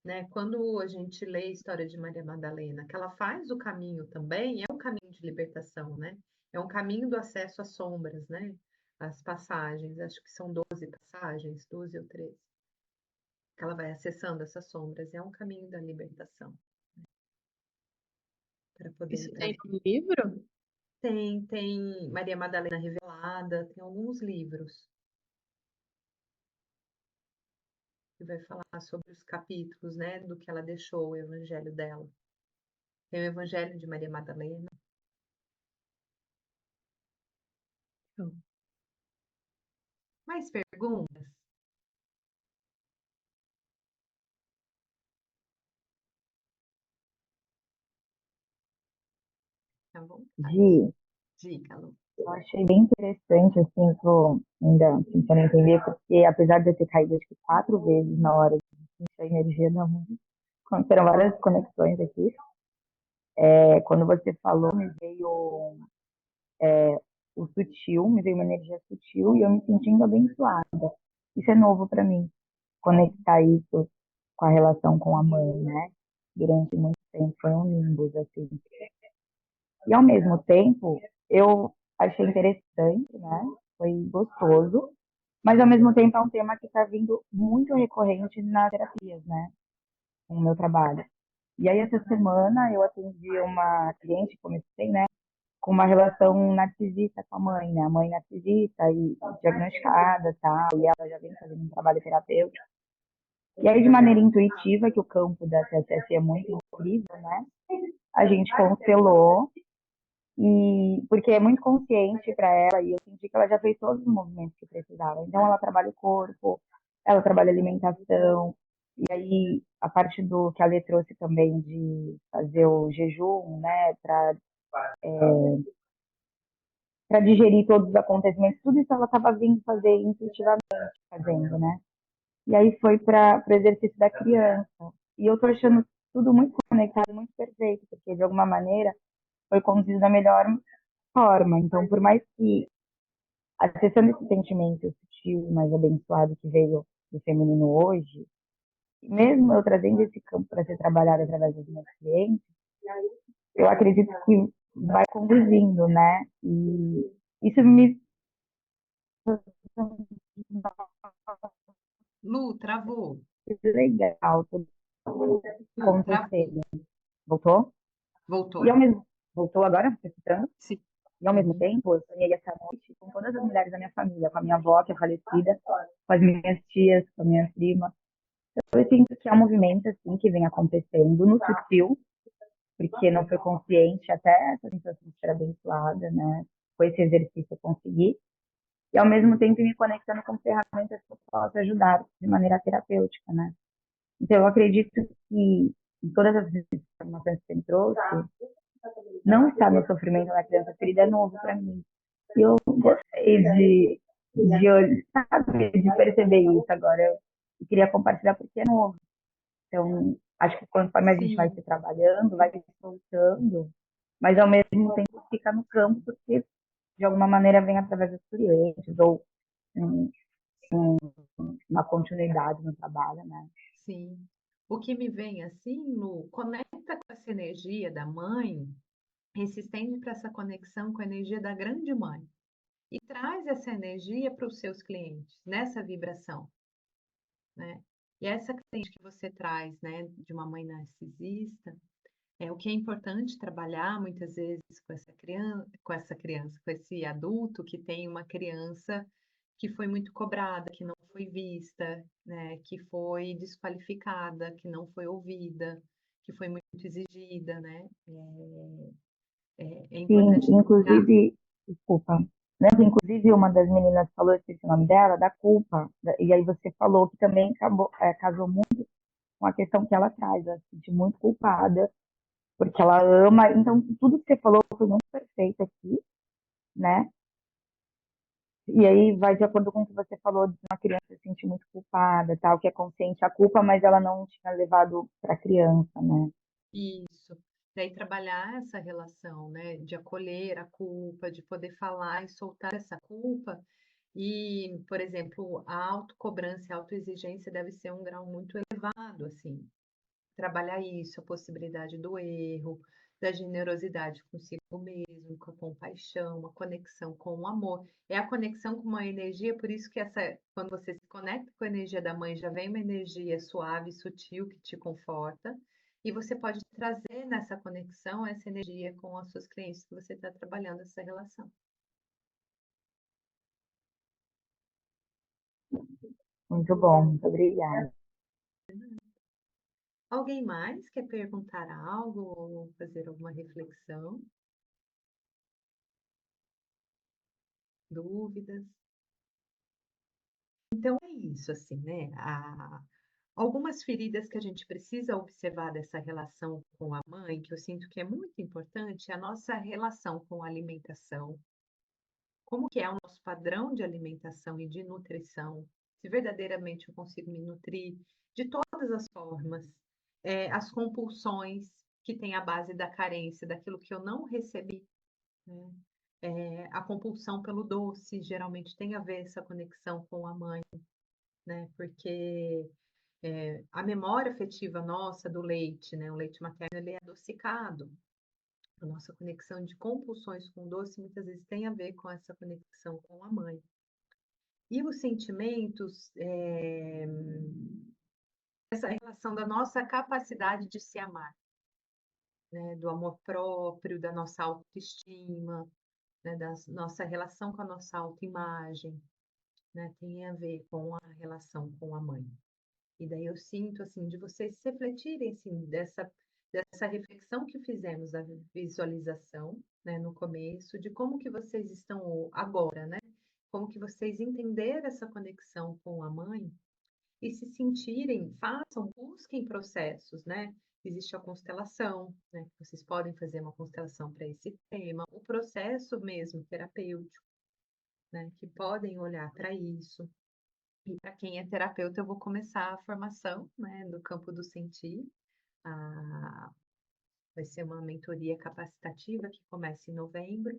Speaker 1: Né? Quando a gente lê a história de Maria Madalena, que ela faz o caminho também, é um caminho de libertação, né? É um caminho do acesso às sombras, né? As passagens, acho que são 12 passagens, 12 ou 13. Que ela vai acessando essas sombras, é um caminho da libertação, para poder
Speaker 5: Isso
Speaker 1: ir para
Speaker 5: tem
Speaker 1: frente.
Speaker 5: no livro?
Speaker 1: Tem Maria Madalena Revelada, tem alguns livros que vai falar sobre os capítulos, né, do que ela deixou, o evangelho dela. Tem o evangelho de Maria Madalena.
Speaker 5: Então,
Speaker 1: Mais perguntas? Tá bom?
Speaker 2: Gi,
Speaker 1: Dica, Lu.
Speaker 2: eu achei bem interessante, assim, tô ainda tentando entender, porque apesar de eu ter caído acho que 4 vezes na hora de sentir a energia da mãe, aconteceram várias conexões aqui. Quando você falou, me veio o sutil, me veio uma energia sutil e eu me sentindo abençoada. Isso é novo para mim, conectar isso com a relação com a mãe, né? Durante muito tempo foi um limbo, assim. E ao mesmo tempo, eu achei interessante, né? Foi gostoso, Mas, ao mesmo tempo, é um tema que está vindo muito recorrente nas terapias, né? Com o meu trabalho. E aí, essa semana, eu atendi uma cliente, comecei, né? Com uma relação narcisista com a mãe, né? A mãe narcisista e diagnosticada, tal, e ela já vem fazendo um trabalho terapêutico. E aí, de maneira intuitiva, que o campo da TSS é muito incrível, né? A gente constelou, e porque é muito consciente para ela, e eu senti que ela já fez todos os movimentos que precisava. Então, ela trabalha o corpo, ela trabalha a alimentação, e aí a parte do que a Lê trouxe também de fazer o jejum, né, para digerir todos os acontecimentos, tudo isso ela estava vindo fazer intuitivamente, fazendo, né? E aí foi para o exercício da criança. E eu tô achando tudo muito conectado, muito perfeito, porque de alguma maneira foi conduzido da melhor forma. Então, por mais que acessando esse sentimento sutil e mais abençoado que veio do feminino hoje, mesmo eu trazendo esse campo para ser trabalhado através dos meus clientes, eu acredito que vai conduzindo, né? E isso me
Speaker 1: Lu, travou.
Speaker 2: legal tudo
Speaker 1: Lu, travou.
Speaker 2: acontecendo. Voltou? E
Speaker 1: Voltou.
Speaker 2: ao mesmo voltou agora? Tá escutando?
Speaker 1: Sim.
Speaker 2: E ao mesmo
Speaker 1: Uhum.
Speaker 2: tempo, eu sonhei essa noite com todas as mulheres da minha família, com a minha avó, que é falecida, com as minhas tias, com a minha prima. Então, eu sinto que é um movimento assim que vem acontecendo no sutil, porque não foi consciente até essa sensação de ser abençoada, né? Com esse exercício eu consegui. E ao mesmo tempo me conectando com ferramentas que eu posso ajudar de maneira terapêutica, né? Então, eu acredito que em todas as informações que você me trouxe, não estar no sofrimento da criança ferida é novo para mim. E eu gostei sabe, de perceber isso agora. Eu queria compartilhar porque é novo. Então, acho que conforme a gente vai
Speaker 1: Sim,
Speaker 2: se trabalhando, vai se soltando, mas ao mesmo tempo fica no campo, porque de alguma maneira vem através dos clientes, ou um, uma continuidade no trabalho, né?
Speaker 1: sim. O que me vem assim, Lu, conecta com essa energia da mãe e se estende para essa conexão com a energia da grande mãe. E traz essa energia para os seus clientes, nessa vibração, né? E essa cliente que você traz, né, de uma mãe narcisista, é o que é importante trabalhar muitas vezes com esse adulto que tem uma criança que foi muito cobrada, que não foi vista, né, que foi desqualificada, que não foi ouvida, que foi muito exigida, né? É
Speaker 2: Sim,
Speaker 1: importante trabalhar.
Speaker 2: inclusive, desculpa, né? Inclusive uma das meninas falou, eu esqueci o nome dela, da culpa, e aí você falou que também casou muito com a questão que ela traz, ela se sente muito culpada, porque ela ama, então tudo que você falou foi muito perfeito aqui, né? E aí vai de acordo com o que você falou de uma criança se sentir muito culpada, tal, que é consciente a culpa, mas ela não tinha levado para a criança, né?
Speaker 1: Isso. Daí trabalhar essa relação, né, de acolher a culpa, de poder falar e soltar essa culpa. E, por exemplo, a autocobrança, a autoexigência deve ser um grau muito elevado, assim. Trabalhar isso, a possibilidade do erro, da generosidade consigo mesmo, com a compaixão, a conexão com o amor. É a conexão com uma energia, por isso que quando você se conecta com a energia da mãe, já vem uma energia suave, sutil que te conforta. E você pode trazer nessa conexão essa energia com as suas clientes que você está trabalhando essa relação.
Speaker 2: Muito bom, muito obrigada.
Speaker 1: Alguém mais quer perguntar algo ou fazer alguma reflexão? Dúvidas? Então é isso, assim, né? Algumas feridas que a gente precisa observar dessa relação com a mãe, que eu sinto que é muito importante, é a nossa relação com a alimentação. Como que é o nosso padrão de alimentação e de nutrição? Se verdadeiramente eu consigo me nutrir de todas as formas. As compulsões que têm a base da carência, daquilo que eu não recebi, né? A compulsão pelo doce geralmente tem a ver essa conexão com a mãe, né? Porque a memória afetiva nossa do leite, né? O leite materno, ele é adocicado. A nossa conexão de compulsões com o doce muitas vezes tem a ver com essa conexão com a mãe. E os sentimentos, essa relação da nossa capacidade de se amar, né? Do amor próprio, da nossa autoestima, né? Da nossa relação com a nossa autoimagem, né? Tem a ver com a relação com a mãe. E daí eu sinto, assim, de vocês refletirem, assim, dessa reflexão que fizemos, da visualização, né, no começo, de como que vocês estão agora, né? Como que vocês entenderam essa conexão com a mãe e se sentirem, façam, busquem processos, né? Existe a constelação, né? Vocês podem fazer uma constelação para esse tema, o processo mesmo terapêutico, né? Que podem olhar para isso. E para quem é terapeuta, eu vou começar a formação, né, do campo do sentir. Vai ser uma mentoria capacitativa que começa em novembro.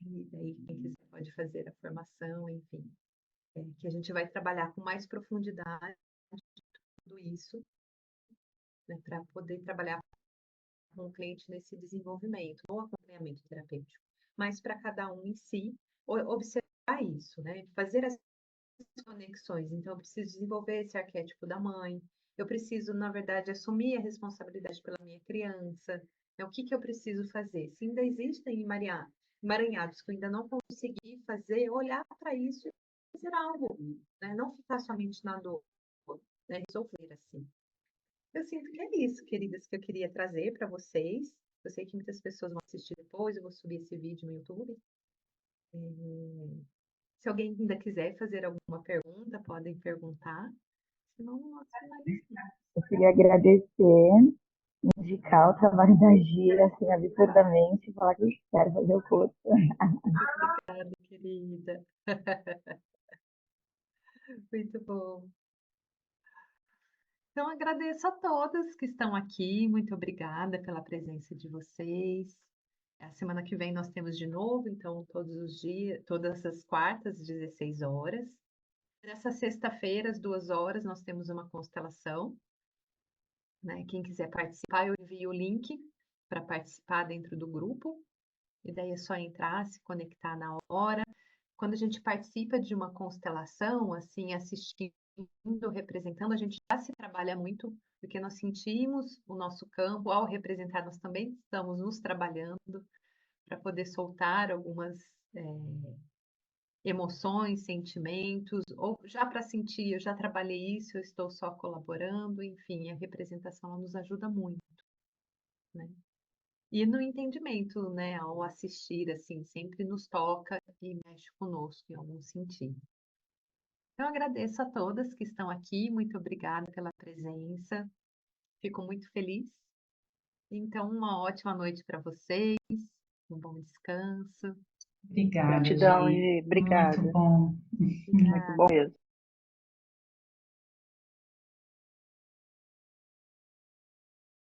Speaker 1: E daí, quem quiser pode fazer a formação, enfim. Que a gente vai trabalhar com mais profundidade tudo isso, né, para poder trabalhar com o cliente nesse desenvolvimento, ou acompanhamento terapêutico. Mas para cada um em si, observar isso, né? Fazer as conexões. Então, eu preciso desenvolver esse arquétipo da mãe. Eu preciso, na verdade, assumir a responsabilidade pela minha criança. Então, o que que eu preciso fazer? Se ainda existem emaranhados que eu ainda não consegui fazer, olhar para isso e fazer algo, né? Não ficar somente na dor, né? Resolver assim. Eu sinto que é isso, queridas, que eu queria trazer para vocês. Eu sei que muitas pessoas vão assistir depois, eu vou subir esse vídeo no YouTube. Se alguém ainda quiser fazer alguma pergunta, podem perguntar. Senão, nós finalizamos.
Speaker 2: Eu queria agradecer, indicar o trabalho da Gia, assim, absurdamente, e falar que eu quero fazer o curso.
Speaker 1: Obrigada, querida. Muito bom. Então, agradeço a todas que estão aqui. Muito obrigada pela presença de vocês. A semana que vem nós temos de novo, então, todos os dias, todas as quartas, 16 horas. Nessa sexta-feira, às 2 horas, nós temos uma constelação, né? Quem quiser participar, eu envio o link para participar dentro do grupo. E daí é só entrar, se conectar na hora. Quando a gente participa de uma constelação, assim, assistindo, representando, a gente já se trabalha muito, porque nós sentimos o nosso campo, ao representar, nós também estamos nos trabalhando para poder soltar algumas emoções, sentimentos, ou já para sentir, eu já trabalhei isso, eu estou só colaborando, enfim, a representação ela nos ajuda muito, né? E no entendimento, né, ao assistir, assim, sempre nos toca e mexe conosco em algum sentido. Eu agradeço a todas que estão aqui, muito obrigada pela presença, fico muito feliz. Então, uma ótima noite para vocês, um bom descanso.
Speaker 4: Obrigada,
Speaker 6: Gratidão,
Speaker 4: Gi.
Speaker 6: Gi.
Speaker 4: Muito
Speaker 6: Obrigada.
Speaker 4: bom.
Speaker 6: Muito bom mesmo.